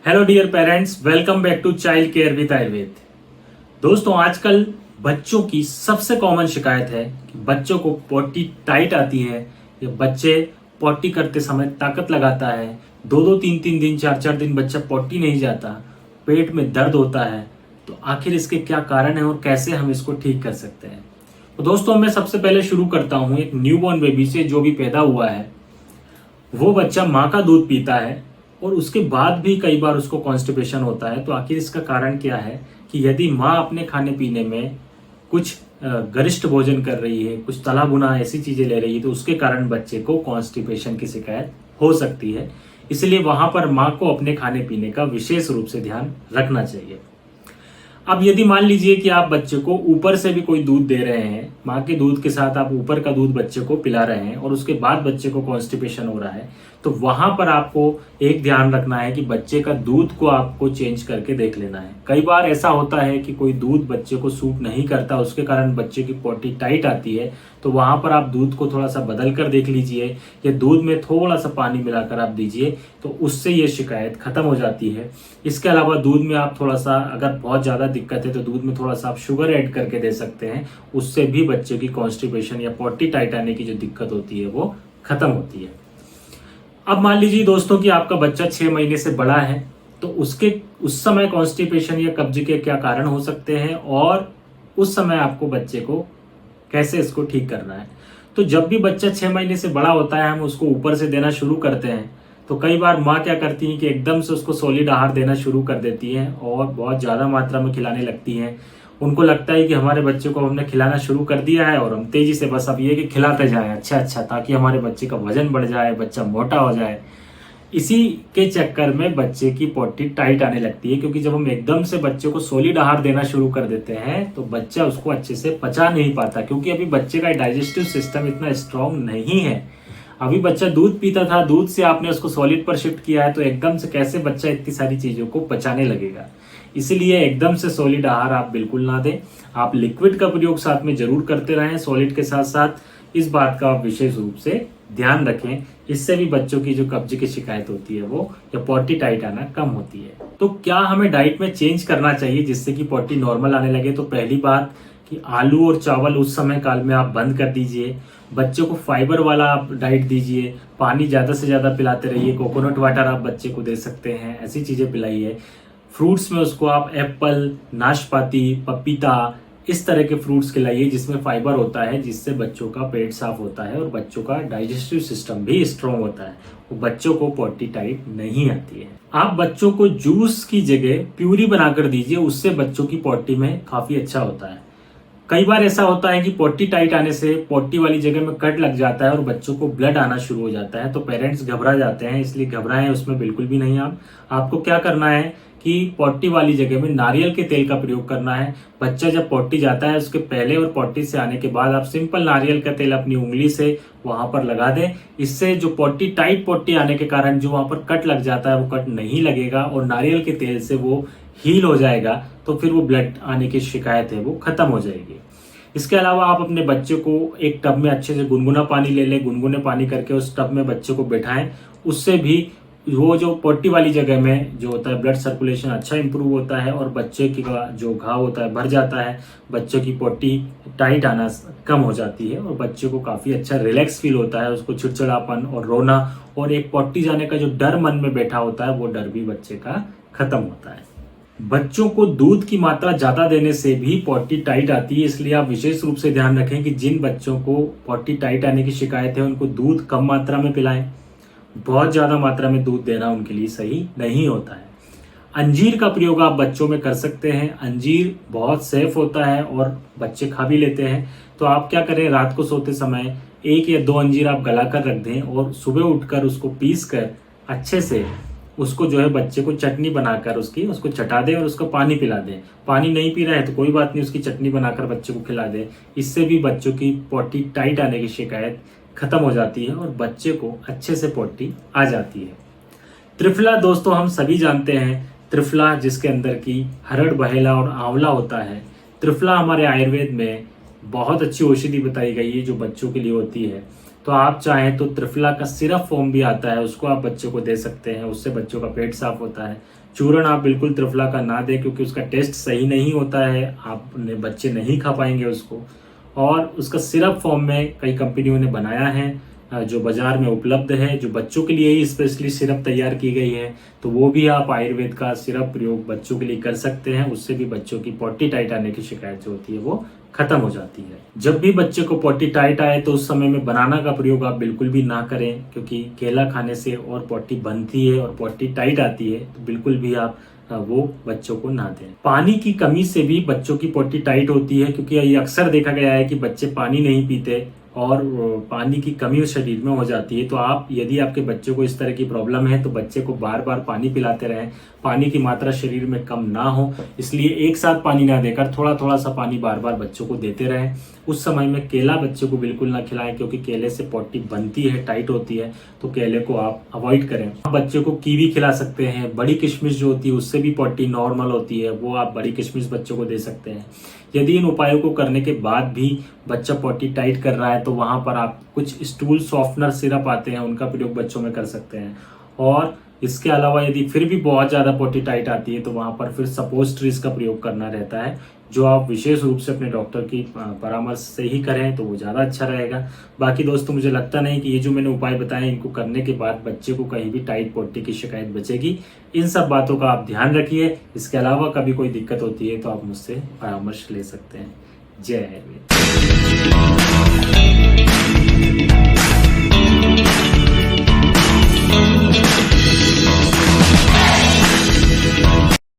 Hello dear parents, welcome back to child care with Ayurveda. दोस्तों, आजकल बच्चों की सबसे कॉमन शिकायत है कि बच्चों को पोटी टाइट आती है या बच्चे पोटी करते समय ताकत लगाता है। दो दो तीन तीन दिन, चार चार दिन बच्चा पोटी नहीं जाता, पेट में दर्द होता है। तो आखिर इसके क्या कारण है और कैसे हम इसको ठीक कर सकते हैं? तो दोस्तों, मैं सबसे पहले शुरू करता हूँ एक न्यूबॉर्न बेबी से। जो भी पैदा हुआ है वो बच्चा माँ का दूध पीता है और उसके बाद भी कई बार उसको कॉन्स्टिपेशन होता है। तो आखिर इसका कारण क्या है कि यदि माँ अपने खाने पीने में कुछ गरिष्ठ भोजन कर रही है, कुछ तला भुना ऐसी चीजें ले रही है, तो उसके कारण बच्चे को कॉन्स्टिपेशन की शिकायत हो सकती है। इसलिए वहां पर माँ को अपने खाने पीने का विशेष रूप से ध्यान रखना चाहिए। अब यदि मान लीजिए कि आप बच्चे को ऊपर से भी कोई दूध दे रहे हैं, माँ के दूध के साथ आप ऊपर का दूध बच्चे को पिला रहे हैं और उसके बाद बच्चे को कॉन्स्टिपेशन हो रहा है, तो वहां पर आपको एक ध्यान रखना है कि बच्चे का दूध को आपको चेंज करके देख लेना है। कई बार ऐसा होता है कि कोई दूध बच्चे को सूट नहीं करता, उसके कारण बच्चे की पोटी टाइट आती है। तो वहां पर आप दूध को थोड़ा सा बदल कर देख लीजिए या दूध में थोड़ा सा पानी मिलाकर आप दीजिए, तो उससे ये शिकायत खत्म हो जाती है। इसके अलावा दूध में आप थोड़ा सा, अगर बहुत ज़्यादा दिक्कत है तो दूध में थोड़ा सा आप शुगर ऐड करके दे सकते हैं। उससे भी बच्चे की कॉन्स्टिपेशन या पोटी टाइट आने की जो दिक्कत होती है वो खत्म होती है। अब मान लीजिए दोस्तों कि आपका बच्चा 6 महीने से बड़ा है, तो उस समय कॉन्स्टिपेशन या कब्ज के क्या कारण हो सकते हैं और उस समय आपको बच्चे को कैसे इसको ठीक करना है। तो जब भी बच्चा 6 महीने से बड़ा होता है, हम उसको ऊपर से देना शुरू करते हैं। तो कई बार माँ क्या करती है कि एकदम से उसको सॉलिड आहार देना शुरू कर देती हैं और बहुत ज़्यादा मात्रा में खिलाने लगती हैं। उनको लगता है कि हमारे बच्चे को हमने खिलाना शुरू कर दिया है और हम तेजी से बस अब ये कि खिलाते जाएं अच्छा, ताकि हमारे बच्चे का वजन बढ़ जाए, बच्चा मोटा हो जाए। इसी के चक्कर में बच्चे की पोटी टाइट आने लगती है, क्योंकि जब हम एकदम से बच्चे को सॉलिड आहार देना शुरू कर देते हैं तो बच्चा उसको अच्छे से पचा नहीं पाता, क्योंकि अभी बच्चे का डाइजेस्टिव सिस्टम इतना स्ट्रांग नहीं है। अभी बच्चा दूध पीता था, दूध से आपने उसको सॉलिड पर शिफ्ट किया है, तो एकदम से कैसे बच्चा इतनी सारी चीजों को पचाने लगेगा। इसलिए एकदम से सॉलिड आहार आप बिल्कुल ना दें। आप लिक्विड का प्रयोग साथ में जरूर करते रहें सॉलिड के साथ साथ। इस बात का आप विशेष रूप से ध्यान रखें। इससे भी बच्चों की जो कब्ज की शिकायत होती है वो या पोटी टाइट आना कम होती है। तो क्या हमें डाइट में चेंज करना चाहिए जिससे कि पोटी नॉर्मल आने लगे? तो पहली बात कि आलू और चावल उस समय काल में आप बंद कर दीजिए। बच्चों को फाइबर वाला आप डाइट दीजिए। पानी ज़्यादा से ज़्यादा पिलाते रहिए। कोकोनट वाटर आप बच्चे को दे सकते हैं, ऐसी चीज़ें पिलाइए। फ्रूट्स में उसको आप एप्पल, नाशपाती, पपीता, इस तरह के फ्रूट्स खिलाइए जिसमें फाइबर होता है, जिससे बच्चों का पेट साफ होता है और बच्चों का डाइजेस्टिव सिस्टम भी स्ट्रांग होता है। वो बच्चों को पोटी टाइट नहीं आती है। आप बच्चों को जूस की जगह प्यूरी बनाकर दीजिए, उससे बच्चों की पोटी में काफी अच्छा होता है। कई बार ऐसा होता है कि पोटी टाइट आने से पोटी वाली जगह में कट लग जाता है और बच्चों को ब्लड आना शुरू हो जाता है, तो पेरेंट्स घबरा जाते हैं। इसलिए घबराएं उसमें बिल्कुल भी नहीं। आपको क्या करना है कि पोटी वाली जगह में नारियल के तेल का प्रयोग करना है। बच्चा जब पोटी जाता है उसके पहले और पोटी से आने के बाद आप सिंपल नारियल का तेल अपनी उंगली से वहां पर लगा दें। इससे जो पोटी टाइट पोटी आने के कारण जो वहां पर कट लग जाता है वो कट नहीं लगेगा और नारियल के तेल से वो हील हो जाएगा। तो फिर वो ब्लड आने की शिकायत है वो खत्म हो जाएगी। इसके अलावा आप अपने बच्चे को एक टब में अच्छे से गुनगुना पानी ले लें। गुनगुने पानी करके उस टब में बच्चे को बैठाएं। उससे भी वो जो पोटी वाली जगह में जो होता है ब्लड सर्कुलेशन अच्छा इंप्रूव होता है और बच्चे की का जो घाव होता है भर जाता है। बच्चे की पोटी टाइट आना कम हो जाती है और बच्चे को काफ़ी अच्छा रिलैक्स फील होता है। उसको चिड़चिड़ापन और रोना और एक पोटी जाने का जो डर मन में बैठा होता है वो डर भी बच्चे का खत्म होता है। बच्चों को दूध की मात्रा ज्यादा देने से भी पोटी टाइट आती है, इसलिए आप विशेष रूप से ध्यान रखें कि जिन बच्चों को पोटी टाइट आने की शिकायत है उनको दूध कम मात्रा में पिलाएं। बहुत ज्यादा मात्रा में दूध देना उनके लिए सही नहीं होता है। अंजीर का प्रयोग आप बच्चों में कर सकते हैं। अंजीर बहुत सेफ होता है और बच्चे खा भी लेते हैं। तो आप क्या करें, रात को सोते समय 1 या 2 अंजीर आप गला कर रख दें और सुबह उठकर उसको पीस कर अच्छे से उसको जो है बच्चे को चटनी बनाकर उसको चटा दें और उसको पानी पिला दें। पानी नहीं पी रहा है तो कोई बात नहीं, उसकी चटनी बनाकर बच्चे को खिला दें। इससे भी बच्चों की पोटी टाइट आने की शिकायत खत्म हो जाती है और बच्चे को अच्छे से पोटी आ जाती है। त्रिफला दोस्तों हम सभी जानते हैं, त्रिफला जिसके अंदर की हरड़, बहेला और आंवला होता है। त्रिफला हमारे आयुर्वेद में बहुत अच्छी औषधि बताई गई है जो बच्चों के लिए होती है। तो आप चाहें तो त्रिफला का सिरप फॉर्म भी आता है, उसको आप बच्चों को दे सकते हैं। उससे बच्चों का पेट साफ होता है। चूर्ण आप बिल्कुल त्रिफला का ना दें, क्योंकि उसका टेस्ट सही नहीं होता है, आपने बच्चे नहीं खा पाएंगे उसको। और उसका सिरप फॉर्म में कई कंपनियों ने बनाया है, जो बाजार में उपलब्ध है, जो बच्चों के लिए ही स्पेशली सिरप तैयार की गई है, तो वो भी आप आयुर्वेद का सिरप प्रयोग बच्चों के लिए कर सकते हैं। उससे भी बच्चों की पॉटी टाइट आने की शिकायत जो होती है वो खत्म हो जाती है। जब भी बच्चे को पॉटी टाइट आए तो उस समय में बनाना का प्रयोग आप बिल्कुल भी ना करें, क्योंकि केला खाने से और पॉटी बनती है और पॉटी टाइट आती है, तो बिल्कुल भी आप वो बच्चों को ना दें। पानी की कमी से भी बच्चों की पॉटी टाइट होती है, क्योंकि ये अक्सर देखा गया है कि बच्चे पानी नहीं पीते और पानी की कमी शरीर में हो जाती है। तो आप यदि आपके बच्चों को इस तरह की प्रॉब्लम है तो बच्चे को बार बार पानी पिलाते रहें, पानी की मात्रा शरीर में कम ना हो, इसलिए एक साथ पानी ना देकर थोड़ा थोड़ा सा पानी बार बार बच्चों को देते रहें। उस समय में केला बच्चे को बिल्कुल ना खिलाएं, क्योंकि केले से पॉटी बनती है, टाइट होती है, तो केले को आप अवॉइड करें। आप बच्चे को कीवी खिला सकते हैं, बड़ी किशमिश जो होती है उससे भी पॉटी नॉर्मल होती है, वो आप बड़ी किशमिश बच्चों को दे सकते हैं। यदि इन उपायों को करने के बाद भी बच्चा पॉटी टाइट कर रहा है तो वहां पर आप कुछ स्टूल सॉफ्टनर सिरप आते हैं, उनका प्रयोग बच्चों में कर सकते हैं। और इसके अलावा यदि फिर भी बहुत ज़्यादा पॉटी टाइट आती है तो वहां पर फिर सपोजिटरीज का प्रयोग करना रहता है, जो आप विशेष रूप से अपने डॉक्टर की परामर्श से ही करें तो वो ज़्यादा अच्छा रहेगा। बाकी दोस्तों, मुझे लगता नहीं कि ये जो मैंने उपाय बताए इनको करने के बाद बच्चे को कहीं भी टाइट पॉटी की शिकायत बचेगी। इन सब बातों का आप ध्यान रखिए। इसके अलावा कभी कोई दिक्कत होती है तो आप मुझसे परामर्श ले सकते हैं। जय आयुर्वेद।